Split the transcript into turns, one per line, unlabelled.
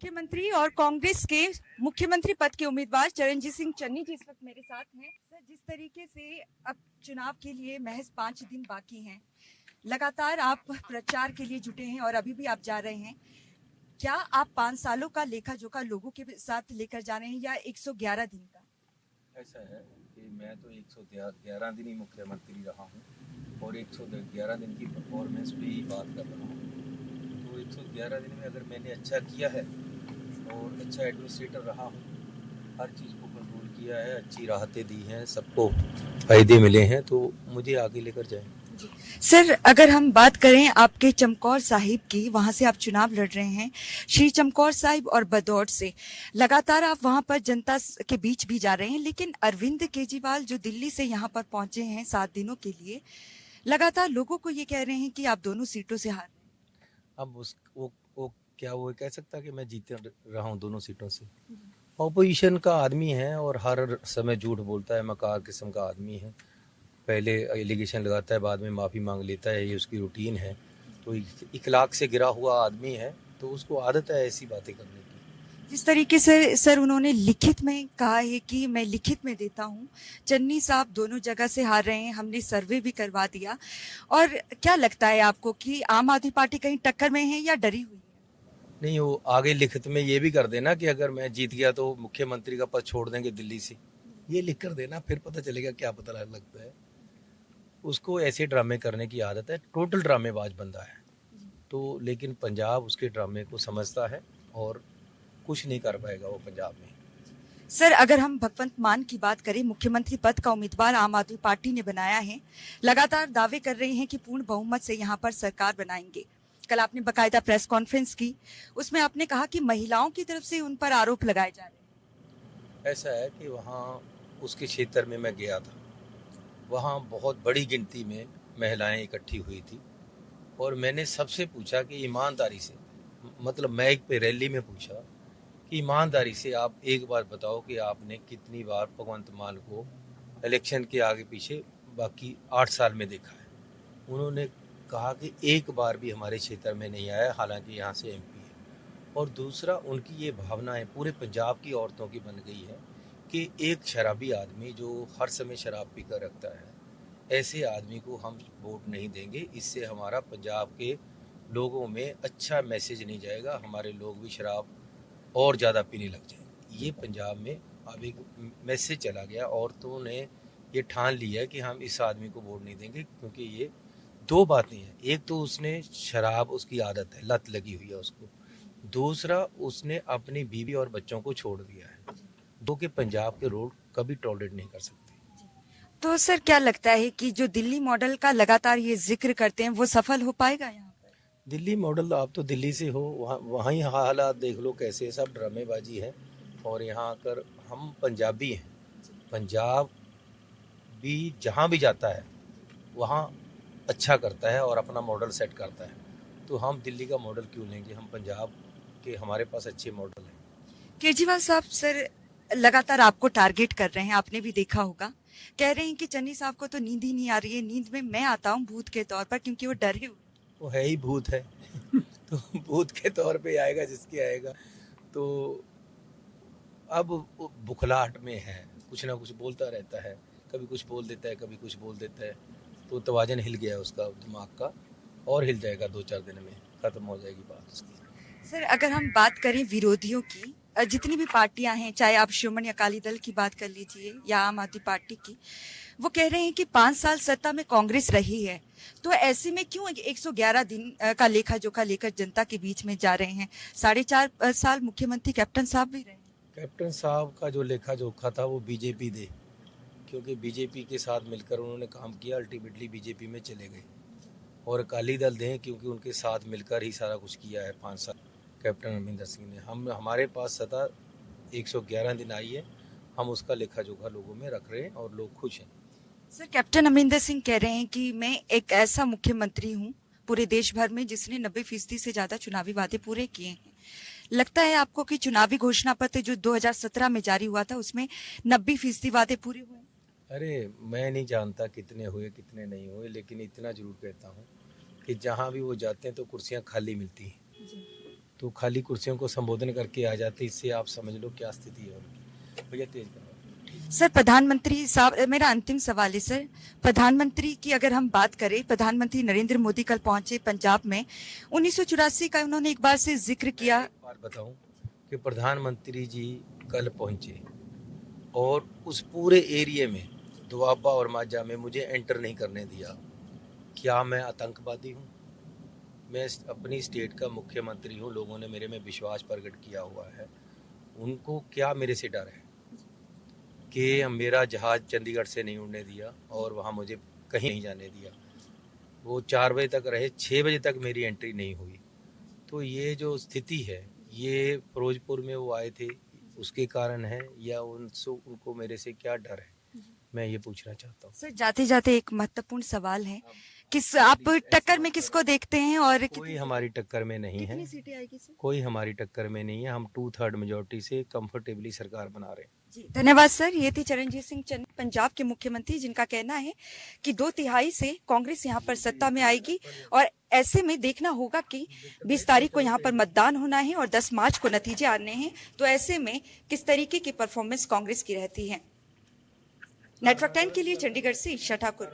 मुख्यमंत्री और कांग्रेस के मुख्यमंत्री पद के उम्मीदवार चरणजीत सिंह चन्नी जी इस वक्त मेरे साथ हैं। सर, जिस तरीके से अब चुनाव के लिए महज 5 दिन बाकी हैं, लगातार आप प्रचार के लिए जुटे हैं और अभी भी आप जा रहे हैं। क्या आप 5 सालों का लेखा जोखा लोगों के साथ लेकर जा रहे हैं या 111 दिन का?
ऐसा है कि मैं तो 111 दिन ही मुख्यमंत्री रहा हूँ और 111 दिन की परफॉर्मेंस पे ही बात कर रहा हूँ। तो 111 दिन में अगर मैंने अच्छा किया है और अच्छा एडमिनिस्ट्रेटर रहा हूँ, हर चीज़ को कंट्रोल किया है, अच्छी राहतें दी हैं, सबको फायदे मिले हैं, तो मुझे आगे लेकर जाएं।
सर, अगर हम बात करें आपके चमकौर साहिब की, वहां से आप चुनाव लड़ रहे हैं, श्री चमकौर साहिब और भदौड़ से लगातार आप वहां पर जनता के बीच भी जा रहे हैं, लेकिन अरविंद केजरीवाल जो दिल्ली से यहाँ पर पहुंचे हैं 7 दिनों के लिए, लगातार लोगों को ये कह रहे हैं कि आप दोनों सीटों से हार रहे हैं।
अब वो क्या वो कह सकता कि मैं जीत रहा हूँ दोनों सीटों से? ऑपोजिशन का आदमी है और हर समय झूठ बोलता है, मकार किस्म का आदमी है। पहले एलिगेशन लगाता है, बाद में माफ़ी मांग लेता है, ये उसकी रूटीन है। तो इखलाक से गिरा हुआ आदमी है, तो उसको आदत है ऐसी बातें करने की।
जिस तरीके से सर उन्होंने लिखित में कहा है कि मैं लिखित में देता हूं, चन्नी साहब दोनों जगह से हार रहे हैं, हमने सर्वे भी करवा दिया। और क्या लगता है आपको कि आम आदमी पार्टी कहीं टक्कर में है या डरी हुई है?
नहीं, वो आगे लिखित में ये भी कर देना कि अगर मैं जीत गया तो मुख्यमंत्री का पद छोड़ देंगे दिल्ली से, ये लिख कर देना, फिर पता चलेगा क्या पता लगता है। उसको ऐसे ड्रामे करने की आदत है, टोटल ड्रामेबाज बंदा है। तो लेकिन पंजाब उसके ड्रामे को समझता है और कुछ नहीं कर पाएगा वो पंजाब में।
सर, अगर हम भगवंत मान की बात करें, मुख्यमंत्री पद का उम्मीदवार आम आदमी पार्टी ने बनाया है, लगातार दावे कर रहे हैं कि पूर्ण बहुमत से यहाँ पर सरकार बनाएंगे। कल आपने बकायदा प्रेस कॉन्फ्रेंस की, उसमें आपने कहा कि महिलाओं की तरफ से उन पर आरोप लगाए जा रहे हैं।
ऐसा है कि वहाँ उसके क्षेत्र में मैं गया था, वहाँ बहुत बड़ी गिनती में महिलाएं इकट्ठी हुई थी और मैंने सबसे पूछा कि ईमानदारी से, मतलब मैं एक पे रैली में पूछा कि ईमानदारी से आप एक बार बताओ कि आपने कितनी बार भगवंत मान को इलेक्शन के आगे पीछे बाकी 8 साल में देखा है। उन्होंने कहा कि एक बार भी हमारे क्षेत्र में नहीं आया, हालांकि यहाँ से एमपी है। और दूसरा, उनकी ये भावनाएं पूरे पंजाब की औरतों की बन गई है कि एक शराबी आदमी जो हर समय शराब पीकर रखता है, ऐसे आदमी को हम वोट नहीं देंगे। इससे हमारा पंजाब के लोगों में अच्छा मैसेज नहीं जाएगा, हमारे लोग भी शराब और ज़्यादा पीने लग जाएंगे। ये पंजाब में अब एक मैसेज चला गया, औरतों ने ये ठान लिया कि हम इस आदमी को वोट नहीं देंगे, क्योंकि ये दो बातें हैं। एक तो उसने शराब, उसकी आदत है, लत लगी हुई है उसको। दूसरा, उसने अपनी बीवी और बच्चों को छोड़ दिया है, जो कि पंजाब के लोग कभी टॉलरेट नहीं कर सकते।
तो सर, क्या लगता है कि जो दिल्ली मॉडल का लगातार ये जिक्र करते हैं, वो सफल हो पाएगा यहाँ पर?
दिल्ली मॉडल, आप तो दिल्ली से हो, वहाँ ही हालात देख लो कैसे, सब ड्रामेबाजी है। और यहाँ आकर हम पंजाबी हैं, पंजाब भी जहाँ भी जाता है वहाँ अच्छा करता है और अपना मॉडल सेट करता है। तो हम दिल्ली का मॉडल क्यों लेंगे, हम पंजाब के, हमारे पास अच्छे मॉडल हैं।
केजरीवाल साहब सर लगातार आपको टारगेट कर रहे हैं, आपने भी देखा होगा। कह रहे हैं कि चन्नी साहब को तो नींद ही नहीं आ रही है, नींद में मैं आता हूँ भूत के तौर पर, क्योंकि वो डरे हुए।
वो है ही भूत है तो भूत के तौर पे आएगा जिसके आएगा। तो अब वो बुखलाहट में है, कुछ ना कुछ बोलता रहता है, कभी कुछ बोल देता है, कभी कुछ बोल देता है। तो तवाजन हिल गया है उसका दिमाग का, और हिल जाएगा 2-4 दिन में, ख़त्म हो जाएगी बात उसकी।
सर, अगर हम बात करें विरोधियों की, जितनी भी पार्टियां हैं, चाहे आप श्रोमणी अकाली दल की बात कर लीजिए या आम आदमी पार्टी की, वो कह रहे हैं कि 5 साल सत्ता में कांग्रेस रही है, तो ऐसे में क्यों 111 दिन का लेखा जोखा लेकर जनता के बीच में जा रहे हैं? 4.5 साल मुख्यमंत्री कैप्टन साहब भी रहे।
कैप्टन साहब का जो लेखा जोखा था वो बीजेपी दे, क्योंकि बीजेपी के साथ मिलकर उन्होंने काम किया, अल्टीमेटली बीजेपी में चले गए। और अकाली दल दें, क्योंकि उनके साथ मिलकर ही सारा कुछ किया है 5 साल कैप्टन अमरिंदर सिंह ने। हमारे पास सत्ता 111 दिन आई है, हम उसका लेखा जोखा लोगों में रख रहे हैं और लोग खुश हैं।
सर, कैप्टन अमरिंदर सिंह कह रहे हैं कि मैं एक ऐसा मुख्यमंत्री हूं पूरे देश भर में जिसने 90% से ज्यादा चुनावी वादे पूरे किए हैं। लगता है आपको कि चुनावी घोषणा पत्र जो 2017 में जारी हुआ था उसमें 90% वादे पूरे हुए?
अरे, मैं नहीं जानता कितने हुए कितने नहीं हुए, लेकिन इतना जरूर कहता हूँ कि जहाँ भी वो जाते हैं तो कुर्सियाँ खाली मिलती हैं। तो खाली कुर्सियों को संबोधन करके आ जाते, इससे आप समझ लो क्या स्थिति है उनकी। भैया तेज करो।
सर प्रधानमंत्री साहब, मेरा अंतिम सवाल है सर, प्रधानमंत्री की अगर हम बात करें, प्रधानमंत्री नरेंद्र मोदी कल पहुंचे पंजाब में, 1984 का उन्होंने एक बार से जिक्र किया।
एक बात बताऊं कि प्रधानमंत्री जी कल पहुंचे और उस पूरे एरिया में दुआबा और माजा में मुझे एंटर नहीं करने दिया। क्या मैं आतंकवादी हूं? मैं अपनी स्टेट का मुख्यमंत्री हूं, लोगों ने मेरे में विश्वास प्रकट किया हुआ है, उनको क्या मेरे से डर है कि मेरा जहाज़ चंडीगढ़ से नहीं उड़ने दिया और वहाँ मुझे कहीं नहीं जाने दिया। वो 4 बजे तक रहे, 6 बजे तक मेरी एंट्री नहीं हुई। तो ये जो स्थिति है, ये फिरोजपुर में वो आए थे उसके कारण है या उनको मेरे से क्या डर है, मैं ये पूछना चाहता हूँ।
सर जाते जाते एक महत्वपूर्ण सवाल है, किस आप टक्कर में किसको देखते हैं और
कोई हमारी टक्कर में नहीं है,
कितनी सीटें आएगी सर?
कोई हमारी टक्कर में नहीं है। हम 2/3 मेजोरिटी से कंफर्टेबली सरकार बना रहे हैं।
जी धन्यवाद सर। ये थी चरणजीत सिंह चन्नी, पंजाब के मुख्यमंत्री, जिनका कहना है कि 2/3 से कांग्रेस यहाँ पर सत्ता में आएगी और ऐसे में देखना होगा कि 20 तारीख को यहाँ पर मतदान होना है और 10 मार्च को नतीजे आने हैं, तो ऐसे में किस तरीके की परफॉर्मेंस कांग्रेस की रहती है। नेटवर्क 10 के लिए चंडीगढ़ से ईशा ठाकुर।